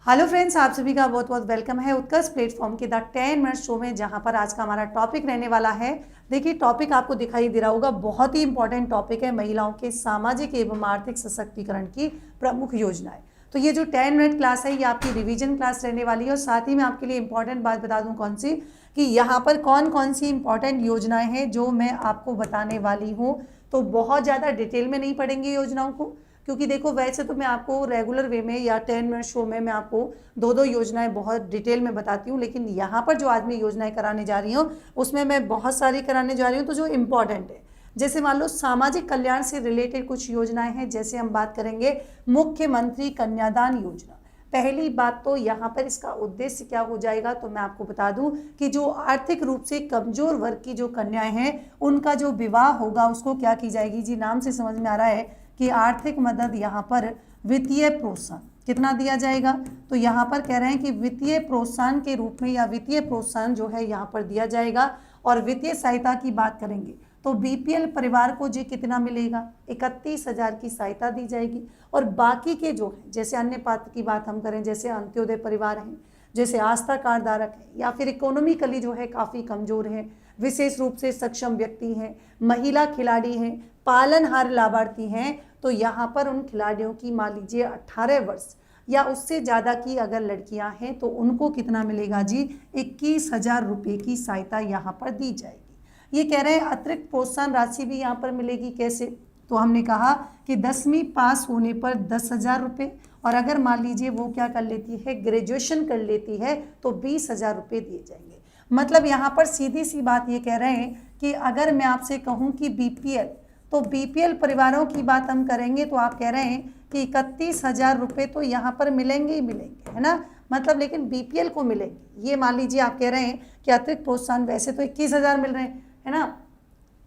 Hello friends, आप सभी का बहुत बहुत वेलकम है उत्कर्ष प्लेटफॉर्म के द 10 मिनट शो में, जहां पर आज का हमारा टॉपिक रहने वाला है। देखिए, टॉपिक आपको दिखाई दे रहा होगा, बहुत ही इंपॉर्टेंट टॉपिक है महिलाओं के सामाजिक एवं आर्थिक सशक्तिकरण की प्रमुख योजनाएं। तो ये जो 10 मिनट क्लास है, ये आपकी रिवीजन क्लास रहने वाली है। और साथ ही मैं आपके लिए इंपॉर्टेंट बात बता दूं कौन सी, कि यहाँ पर कौन कौन सी इंपॉर्टेंट योजनाएं हैं जो मैं आपको बताने वाली हूँ। तो बहुत ज़्यादा डिटेल में नहीं पढ़ेंगे योजनाओं को, क्योंकि देखो वैसे तो मैं आपको रेगुलर वे में या 10 मिनट शो में मैं आपको दो दो योजनाएं बहुत डिटेल में बताती हूँ, लेकिन यहाँ पर जो आज मैं योजनाएं कराने जा रही हूँ उसमें मैं बहुत सारी कराने जा रही हूँ। तो जो इम्पोर्टेंट है, जैसे मान लो सामाजिक कल्याण से रिलेटेड कुछ योजनाएं हैं, जैसे हम बात करेंगे मुख्यमंत्री कन्यादान योजना। पहली बात तो यहाँ पर इसका उद्देश्य क्या हो जाएगा, तो मैं आपको बता दूं कि जो आर्थिक रूप से कमजोर वर्ग की जो कन्याएं हैं उनका जो विवाह होगा उसको क्या की जाएगी जी, नाम से समझ में आ रहा है कि आर्थिक मदद, यहाँ पर वित्तीय प्रोत्साहन कितना दिया जाएगा। तो यहाँ पर कह रहे हैं कि वित्तीय प्रोत्साहन के रूप में या वित्तीय प्रोत्साहन जो है यहाँ पर दिया जाएगा। और वित्तीय सहायता की बात करेंगे तो बीपीएल परिवार को जी कितना मिलेगा, 31,000 की सहायता दी जाएगी। और बाकी के जो है, जैसे अन्य पात्र की बात हम करें, जैसे अंत्योदय परिवार हैं, जैसे आस्था कार्ड धारक हैं, या फिर इकोनॉमिकली जो है काफ़ी कमजोर हैं, विशेष रूप से सक्षम व्यक्ति हैं, महिला खिलाड़ी हैं, पालनहार लाभार्थी हैं, तो यहाँ पर उन खिलाड़ियों की मान लीजिए 18 वर्ष या उससे ज़्यादा की अगर लड़कियां हैं तो उनको कितना मिलेगा जी, 21,000 रुपये की सहायता यहाँ पर दी जाएगी। ये कह रहे हैं अतिरिक्त प्रोत्साहन राशि भी यहाँ पर मिलेगी। कैसे, तो हमने कहा कि 10वीं पास होने पर 10,000 रुपये, और अगर मान लीजिए वो क्या कर लेती है, ग्रेजुएशन कर लेती है, तो 20,000 रुपये दिए जाएंगे। मतलब यहाँ पर सीधी सी बात ये कह रहे हैं कि अगर मैं आपसे कहूँ कि बीपीएल, तो बीपीएल परिवारों की बात हम करेंगे तो आप कह रहे हैं कि 31,000 रुपये तो यहाँ पर मिलेंगे ही मिलेंगे, है ना। मतलब लेकिन बीपीएल को मिलेंगे। ये मान लीजिए आप कह रहे हैं कि अतिरिक्त प्रोत्साहन वैसे तो 21,000 मिल रहे हैं, है ना,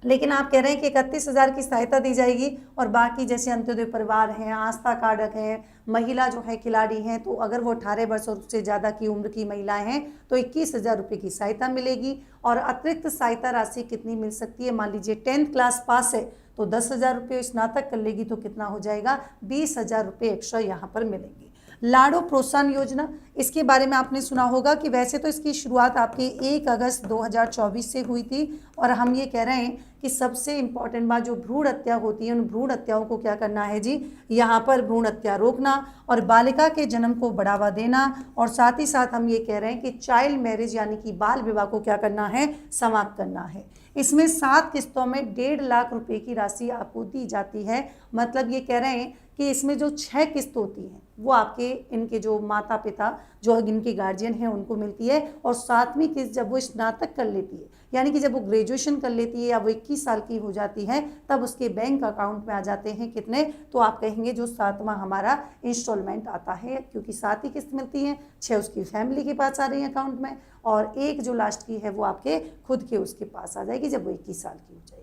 लेकिन आप कह रहे हैं कि 31,000 की सहायता दी जाएगी। और बाकी जैसे अंत्योदय परिवार हैं, आस्था कार्डक हैं, महिला जो है खिलाड़ी हैं, तो अगर वो 18 वर्ष और उससे ज़्यादा की उम्र की महिलाएं हैं तो 21,000 रुपये की सहायता मिलेगी। और अतिरिक्त सहायता राशि कितनी मिल सकती है, मान लीजिए 10th क्लास पास है तो 10,000 रुपये, स्नातक कर लेगी तो कितना हो जाएगा, 20,000 रुपये एक्स्ट्रा यहाँ पर मिलेंगे। लाड़ो प्रोत्साहन योजना, इसके बारे में आपने सुना होगा कि वैसे तो इसकी शुरुआत आपकी 1 अगस्त 2024 से हुई थी। और हम ये कह रहे हैं कि सबसे इम्पॉर्टेंट बात, जो भ्रूण हत्या होती है उन भ्रूण हत्याओं को क्या करना है जी, यहाँ पर भ्रूण हत्या रोकना और बालिका के जन्म को बढ़ावा देना। और साथ ही साथ हम ये कह रहे हैं कि चाइल्ड मैरिज यानी कि बाल विवाह को क्या करना है, समाप्त करना है। इसमें 7 किस्तों में 1.5 लाख रुपए की राशि आपको दी जाती है। मतलब ये कह रहे हैं कि इसमें जो 6 किस्त होती हैं वो आपके इनके जो माता पिता जो इनके गार्जियन हैं उनको मिलती है। और 7वीं किस्त जब वो स्नातक कर लेती है, यानी कि जब वो ग्रेजुएशन कर लेती है या वो 21 साल की हो जाती है, तब उसके बैंक अकाउंट में आ जाते हैं कितने, तो आप कहेंगे जो 7वां हमारा इंस्टॉलमेंट आता है, क्योंकि 7 ही किस्त मिलती है, 6 उसकी फैमिली के पास आ रही है अकाउंट में, और 1 जो लास्ट की है वो आपके खुद के उसके पास आ जाएगी जब वो 21 साल की हो जाएगी।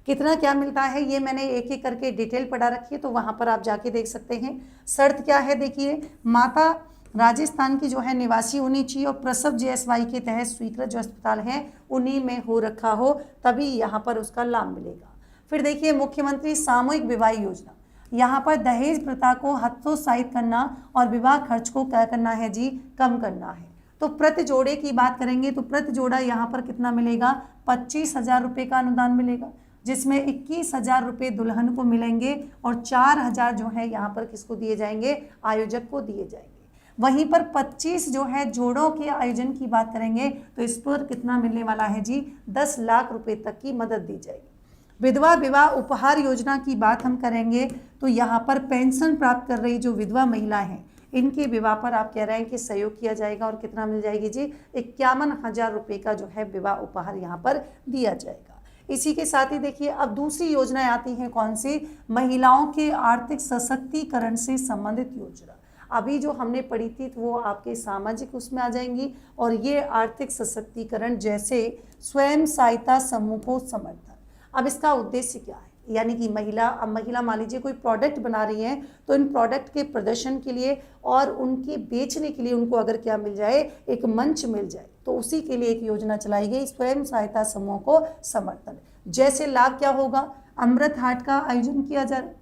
कितना क्या मिलता है ये मैंने एक एक करके डिटेल पढ़ा रखी है, तो वहाँ पर आप जाके देख सकते हैं। शर्त क्या है, देखिए, माता राजस्थान की जो है निवासी होनी चाहिए और प्रसव जेएसवाई के तहत स्वीकृत जो अस्पताल है उन्हीं में हो रखा हो, तभी यहाँ पर उसका लाभ मिलेगा। फिर देखिए मुख्यमंत्री सामूहिक विवाह योजना, यहाँ पर दहेज प्रथा को हतोत्साहित करना और विवाह खर्च को क्या करना है जी, कम करना है। तो प्रति जोड़े की बात करेंगे तो प्रति जोड़ा यहाँ पर कितना मिलेगा, 25,000 रुपये का अनुदान मिलेगा, जिसमें 21,000 रुपये दुल्हन को मिलेंगे और 4,000 जो है यहाँ पर किसको दिए जाएंगे, आयोजक को दिए जाएंगे। वहीं पर 25 जो है जोड़ों के आयोजन की बात करेंगे तो इस पर कितना मिलने वाला है जी, 10 लाख रुपए तक की मदद दी जाएगी। विधवा विवाह उपहार योजना की बात हम करेंगे तो यहाँ पर पेंशन प्राप्त कर रही जो विधवा महिला हैं इनके विवाह पर आप कह रहे हैं कि सहयोग किया जाएगा और कितना मिल जाएगी जी, 51,000 रुपये का जो है विवाह उपहार यहाँ पर दिया जाएगा। इसी के साथ ही देखिए अब दूसरी योजनाएं आती हैं कौन सी, महिलाओं के आर्थिक सशक्तिकरण से संबंधित योजना। अभी जो हमने पढ़ी थी वो आपके सामाजिक उसमें आ जाएंगी, और ये आर्थिक सशक्तिकरण जैसे स्वयं सहायता समूह को समर्थन। अब इसका उद्देश्य क्या है, यानी कि महिला मान लीजिए कोई प्रोडक्ट बना रही हैं तो इन प्रोडक्ट के प्रदर्शन के लिए और उनके बेचने के लिए उनको अगर क्या मिल जाए, एक मंच मिल जाए, तो उसी के लिए एक योजना चलाई गई, स्वयं सहायता समूह को समर्थन। जैसे लाभ क्या होगा, अमृत हाट का आयोजन किया जा रहा है।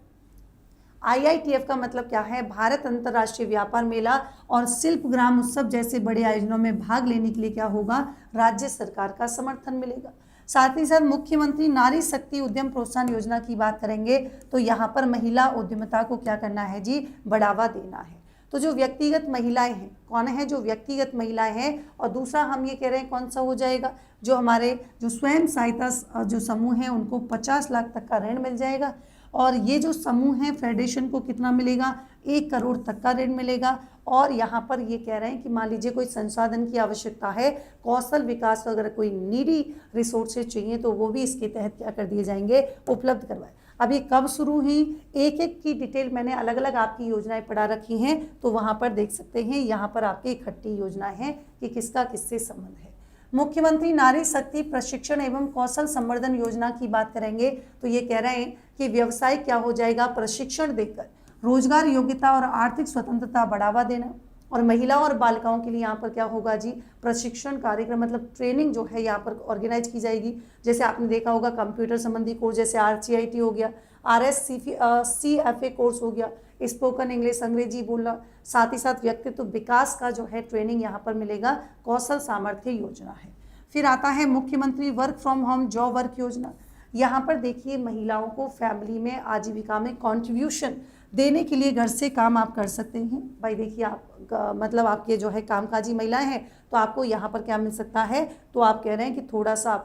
IITF का मतलब क्या है? भारत अंतर्राष्ट्रीय व्यापार मेला और शिल्प ग्राम उत्सव जैसे बड़े आयोजनों में भाग लेने के लिए क्या होगा? राज्य सरकार का समर्थन मिलेगा। साथ ही साथ मुख्यमंत्री नारी शक्ति उद्यम प्रोत्साहन योजना की बात करेंगे तो यहाँ पर महिला उद्यमिता को क्या करना है जी? बढ़ावा देना है। तो जो व्यक्तिगत महिलाएं हैं, कौन है जो व्यक्तिगत महिलाएं हैं, और दूसरा हम ये कह रहे हैं कौन सा हो जाएगा? जो हमारे जो स्वयं सहायता जो समूह हैं उनको 50 लाख तक का ऋण मिल जाएगा, और ये जो समूह हैं फेडरेशन को कितना मिलेगा? 1 करोड़ तक का ऋण मिलेगा। और यहाँ पर ये कह रहे हैं कि मान लीजिए कोई संसाधन की आवश्यकता है, कौशल विकास अगर कोई नीडी रिसोर्सेज चाहिए तो वो भी इसके तहत क्या कर दिए जाएंगे? उपलब्ध करवाए। अब ये कब शुरू हुई, एक एक की डिटेल मैंने अलग अलग आपकी योजनाएं पढ़ा रखी हैं, तो वहाँ पर देख सकते हैं। यहाँ पर आपकी इकट्ठी योजना है कि किसका किससे संबंध है। मुख्यमंत्री नारी शक्ति प्रशिक्षण एवं कौशल संवर्धन योजना की बात करेंगे तो ये कह रहे हैं कि व्यवसाय क्या हो जाएगा? प्रशिक्षण देकर रोजगार योग्यता और आर्थिक स्वतंत्रता बढ़ावा देना, और महिलाओं और बालिकाओं के लिए यहाँ पर क्या होगा जी? प्रशिक्षण कार्यक्रम मतलब ट्रेनिंग जो है यहाँ पर ऑर्गेनाइज की जाएगी। जैसे आपने देखा होगा कंप्यूटर संबंधी कोर्स, जैसे RCIT हो गया, RSCFA कोर्स हो गया, स्पोकन इंग्लिश अंग्रेजी बोलना, साथ ही साथ व्यक्तित्व विकास का जो है ट्रेनिंग यहाँ पर मिलेगा। कौशल सामर्थ्य योजना है। फिर आता है मुख्यमंत्री work from home job work योजना। यहाँ पर देखिए महिलाओं को फैमिली में आजीविका में कंट्रीब्यूशन देने के लिए घर से काम आप कर सकते हैं। भाई देखिए आप मतलब आपके जो है कामकाजी महिलाएं हैं तो आपको यहाँ पर क्या मिल सकता है? तो आप कह रहे हैं कि थोड़ा सा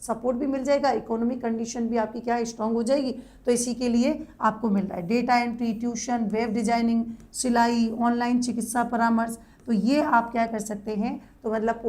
सपोर्ट भी मिल जाएगा, इकोनॉमिक कंडीशन भी आपकी क्या स्ट्रांग हो जाएगी। तो इसी के लिए आपको मिल रहा है data entry, tuition, web designing, सिलाई, ऑनलाइन चिकित्सा परामर्श। तो ये आप क्या कर सकते हैं? तो मतलब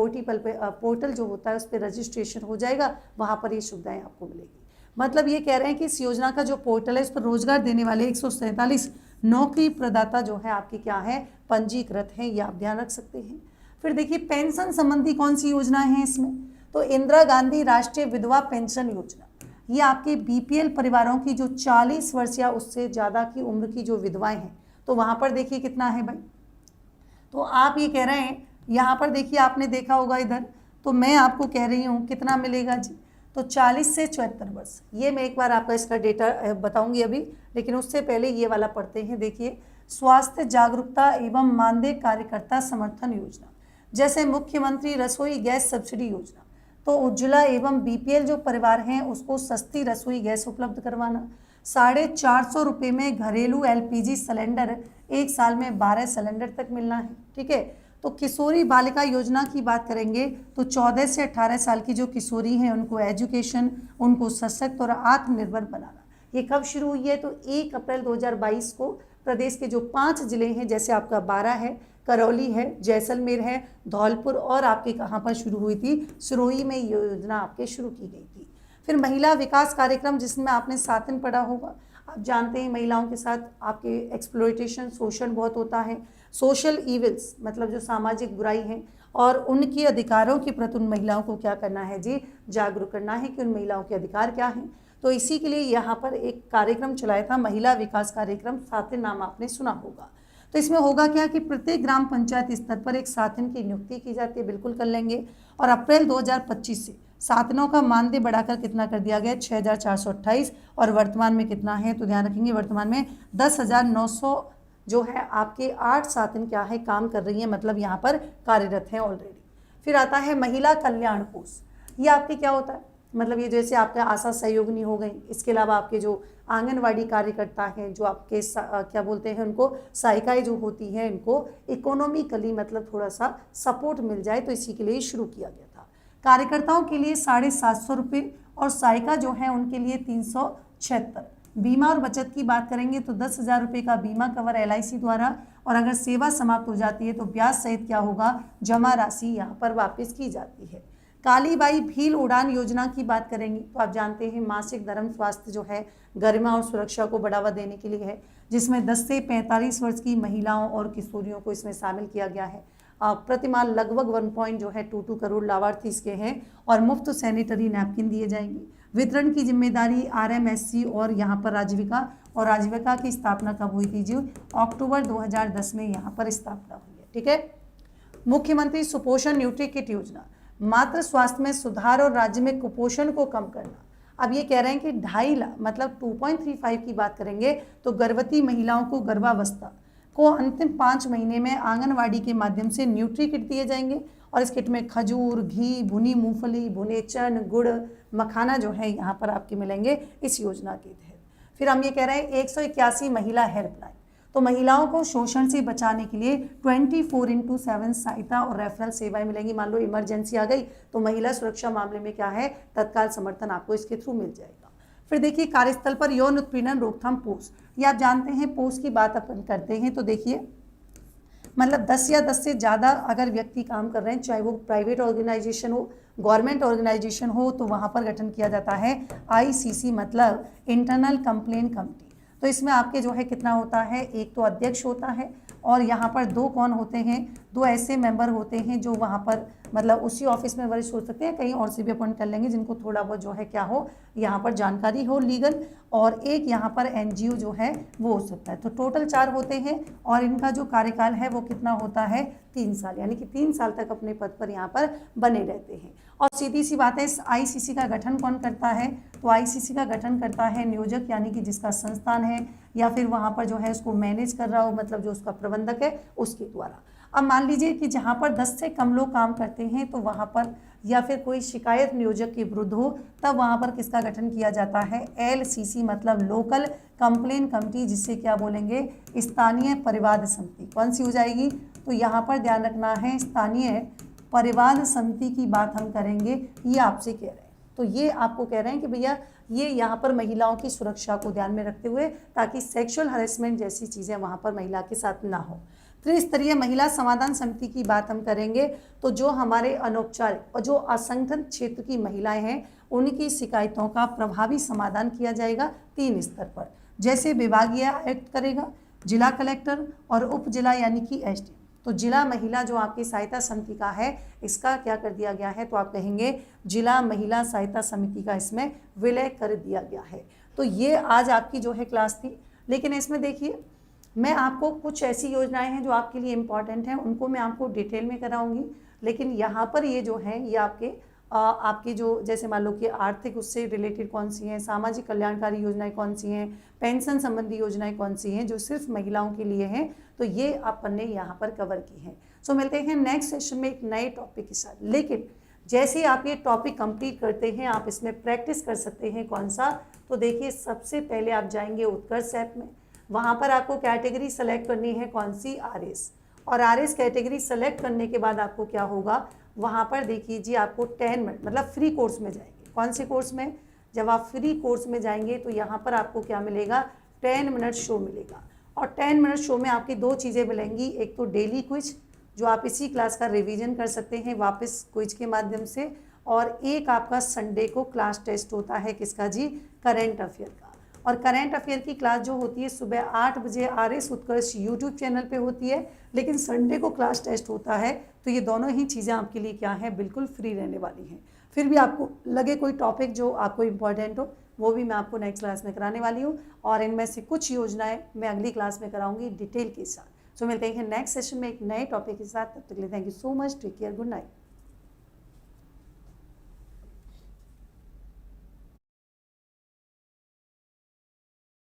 पोर्टल जो होता है उस पर रजिस्ट्रेशन हो जाएगा, वहाँ पर ये सुविधाएं आपको मिलेगी। मतलब ये कह रहे हैं कि इस योजना का जो पोर्टल है इस पर रोजगार देने वाले 147 नौकरी प्रदाता जो है आपके क्या है? पंजीकृत हैं। ये आप ध्यान रख सकते हैं। फिर देखिए पेंशन संबंधी कौन सी योजना है इसमें? तो इंदिरा गांधी राष्ट्रीय विधवा पेंशन योजना। ये आपके BPL परिवारों की जो 40 वर्ष या उससे ज़्यादा की उम्र की जो विधवाएं हैं, तो वहाँ पर देखिए कितना है भाई? तो आप ये कह रहे हैं यहाँ पर देखिए आपने देखा होगा इधर, तो मैं आपको कह रही हूँ कितना मिलेगा जी? तो 40 से 74 वर्ष। ये मैं एक बार आपका इसका डेटा बताऊंगी अभी, लेकिन उससे पहले ये वाला पढ़ते हैं। देखिए स्वास्थ्य जागरूकता एवं मानदेय कार्यकर्ता समर्थन योजना, जैसे मुख्यमंत्री रसोई गैस सब्सिडी योजना, तो उज्ज्वला एवं BPL जो परिवार हैं उसको सस्ती रसोई गैस उपलब्ध करवाना। 450 रुपये में घरेलू LPG सिलेंडर 1 साल में 12 सिलेंडर तक मिलना है। ठीक है। तो किशोरी बालिका योजना की बात करेंगे तो 14 से 18 साल की जो किशोरी हैं उनको एजुकेशन, उनको सशक्त और आत्मनिर्भर बनाना। ये कब शुरू हुई है? तो 1 अप्रैल 2022 को प्रदेश के जो 5 जिले हैं, जैसे आपका 12 है, करौली है, जैसलमेर है, धौलपुर, और आपके कहाँ पर शुरू हुई थी? सिरोही में ये योजना आपके शुरू की गई थी। फिर महिला विकास कार्यक्रम जिसमें आपने 7 दिन पढ़ा होगा। आप जानते हैं महिलाओं के साथ आपके एक्सप्लॉयटेशन, शोषण बहुत होता है। सोशल इविल्स मतलब जो सामाजिक बुराई है, और उनके अधिकारों के प्रति उन महिलाओं को क्या करना है जी? जागरूक करना है कि उन महिलाओं के अधिकार क्या हैं। तो इसी के लिए यहाँ पर एक कार्यक्रम चलाया था, महिला विकास कार्यक्रम। साथिन नाम आपने सुना होगा। तो इसमें होगा क्या कि प्रत्येक ग्राम पंचायत स्तर पर एक साथिन की नियुक्ति की जाती है, बिल्कुल कर लेंगे। और अप्रैल 2025 से साथिनों का मानदेय बढ़ाकर कितना कर दिया गया? 6428, और वर्तमान में कितना है? तो ध्यान रखेंगे वर्तमान में 10,900 जो है आपके 8 साथिन क्या है? काम कर रही हैं, मतलब यहाँ पर कार्यरत हैं ऑलरेडी। फिर आता है महिला कल्याण कोष। ये आपके क्या होता है? मतलब ये जैसे आपके आशा सहयोगिनी हो गई, इसके अलावा आपके जो आंगनवाड़ी कार्यकर्ता हैं, जो आपके क्या बोलते हैं उनको, सहायिकाएँ जो होती हैं, इनको इकोनॉमिकली मतलब थोड़ा सा सपोर्ट मिल जाए, तो इसी के लिए शुरू किया गया था। कार्यकर्ताओं के लिए 750 रुपये, और सहायिका जो है उनके लिए 376। बीमा और बचत की बात करेंगे तो 10,000 रुपये का बीमा कवर LIC द्वारा, और अगर सेवा समाप्त हो जाती है तो ब्याज सहित क्या होगा? जमा राशि यहाँ पर वापस की जाती है। कालीबाई भील उड़ान योजना की बात करेंगे तो आप जानते हैं मासिक धर्म स्वास्थ्य जो है गरिमा और सुरक्षा को बढ़ावा देने के लिए है, जिसमें 10 से 45 वर्ष की महिलाओं और किशोरियों को इसमें शामिल किया गया है। प्रतिमाह लगभग 1.22 करोड़ लाभार्थी इसके हैं, और मुफ्त सैनिटरी नैपकिन दिए जाएंगे। वितरण की जिम्मेदारी RMSC और यहाँ पर आजीविका, और आजीविका की स्थापना कब हुई थी जी? अक्टूबर 2010 में यहाँ पर स्थापना हुई है। ठीक है। मुख्यमंत्री सुपोषण न्यूट्री किट योजना, मातृ स्वास्थ्य में सुधार और राज्य में कुपोषण को कम करना। अब ये कह रहे हैं कि 2.5 लाख मतलब 2.35 की बात करेंगे तो गर्भवती महिलाओं को गर्भावस्था को अंतिम 5 महीने में आंगनवाड़ी के माध्यम से न्यूट्री किट दिए जाएंगे और इस किट में खजूर, घी, भुनी मूंगफली, भुने चने, गुड़, मखाना जो है यहाँ पर आपके मिलेंगे इस योजना के तहत। फिर हम ये कह रहे हैं 181 महिला हेल्पलाइन, तो महिलाओं को शोषण से बचाने के लिए 24/7 सहायता और रेफरल सेवाएं मिलेंगी। मान लो इमरजेंसी आ गई तो महिला सुरक्षा मामले में क्या है, तत्काल समर्थन आपको इसके थ्रू मिल जाएगा। फिर देखिए कार्यस्थल पर यौन उत्पीड़न रोकथाम पोस्ट, ये आप जानते हैं पोस्ट की बात अपन करते हैं तो देखिए मतलब 10 या 10 से ज़्यादा अगर व्यक्ति काम कर रहे हैं, चाहे वो प्राइवेट ऑर्गेनाइजेशन हो, गवर्नमेंट ऑर्गेनाइजेशन हो, तो वहाँ पर गठन किया जाता है ICC मतलब इंटरनल कंप्लेंट कमेटी। तो इसमें आपके जो है कितना होता है, एक तो अध्यक्ष होता है और यहाँ पर 2 कौन होते हैं, 2 ऐसे मेंबर होते हैं जो वहाँ पर मतलब उसी ऑफिस में वरिष्ठ हो सकते हैं, कहीं और से भी अपॉइंट कर लेंगे जिनको थोड़ा बहुत जो है क्या हो यहाँ पर जानकारी हो लीगल, और एक यहाँ पर NGO जो है वो हो सकता है। तो टोटल 4 होते हैं और इनका जो कार्यकाल है वो कितना होता है, 3 साल, यानी कि 3 साल तक अपने पद पर यहाँ पर बने रहते हैं। और सीधी सी बात है इस ICC का गठन कौन करता है, तो ICC का गठन करता है नियोजक, यानी कि जिसका संस्थान है या फिर वहाँ पर जो है उसको मैनेज कर रहा हो, मतलब जो उसका प्रबंधक है उसके द्वारा। अब मान लीजिए कि जहाँ पर 10 से कम लोग काम करते हैं तो वहाँ पर या फिर कोई शिकायत नियोजक के विरुद्ध हो तब वहाँ पर किसका गठन किया जाता है, LCC मतलब लोकल कंप्लेंट कमेटी, जिससे क्या बोलेंगे, स्थानीय परिवाद समिति। कौन सी हो जाएगी, तो यहाँ पर ध्यान रखना है स्थानीय परिवाद समिति की बात हम करेंगे, ये आपसे कह रहे हैं। तो ये आपको कह रहे हैं कि भैया ये यहाँ पर महिलाओं की सुरक्षा को ध्यान में रखते हुए ताकि सेक्सुअल हरेसमेंट जैसी चीज़ें वहाँ पर महिला के साथ ना हो। त्रिस्तरीय महिला समाधान समिति की बात हम करेंगे तो जो हमारे अनौपचारिक और जो असंगठित क्षेत्र की महिलाएं हैं उनकी शिकायतों का प्रभावी समाधान किया जाएगा 3 स्तर पर, जैसे विभागीय आयुक्त करेगा, जिला कलेक्टर और उप जिला यानी कि SDM। तो जिला महिला जो आपकी सहायता समिति का है इसका क्या कर दिया गया है, तो आप कहेंगे जिला महिला सहायता समिति का इसमें विलय कर दिया गया है। तो ये आज आपकी जो है क्लास थी, लेकिन इसमें देखिए मैं आपको कुछ ऐसी योजनाएं हैं जो आपके लिए इम्पॉर्टेंट हैं, उनको मैं आपको डिटेल में कराऊंगी, लेकिन यहाँ पर ये जो है ये आपके जो जैसे मान लो कि आर्थिक उससे रिलेटेड कौन सी हैं, सामाजिक कल्याणकारी योजनाएं कौन सी हैं, पेंशन संबंधी योजनाएं कौन सी हैं जो सिर्फ महिलाओं के लिए हैं, तो ये अपन ने यहाँ पर कवर की हैं। सो मिलते हैं नेक्स्ट सेशन में एक नए टॉपिक के साथ। लेकिन जैसे ही आप ये टॉपिक कंप्लीट करते हैं आप इसमें प्रैक्टिस कर सकते हैं। कौन सा, तो देखिए सबसे पहले आप जाएंगे उत्कर्ष ऐप में, वहाँ पर आपको कैटेगरी सेलेक्ट करनी है कौन सी, RS, और RS कैटेगरी सेलेक्ट करने के बाद आपको क्या होगा, वहाँ पर देखिए जी आपको 10 मिनट मतलब फ्री कोर्स में जाएंगे। कौन से कोर्स में, जब आप फ्री कोर्स में जाएंगे तो यहाँ पर आपको क्या मिलेगा, 10 मिनट शो मिलेगा। और 10 मिनट शो में आपकी 2 चीज़ें मिलेंगी, एक तो डेली क्विज जो आप इसी क्लास का रिवीजन कर सकते हैं वापस क्विज के माध्यम से, और एक आपका संडे को क्लास टेस्ट होता है किसका जी, करेंट अफेयर का। और करेंट अफेयर की क्लास जो होती है सुबह 8 बजे RS उत्कर्ष यूट्यूब चैनल पे होती है, लेकिन संडे को क्लास टेस्ट होता है। तो ये दोनों ही चीज़ें आपके लिए क्या है, बिल्कुल फ्री रहने वाली हैं। फिर भी आपको लगे कोई टॉपिक जो आपको इम्पोर्टेंट हो वो भी मैं आपको नेक्स्ट क्लास में कराने वाली हूँ, और इनमें से कुछ योजनाएं मैं अगली क्लास में कराऊंगी डिटेल के साथ। सो मिलते हैं नेक्स्ट सेशन में एक नए टॉपिक के साथ, तब तक के लिए thank you so much, take care, good night.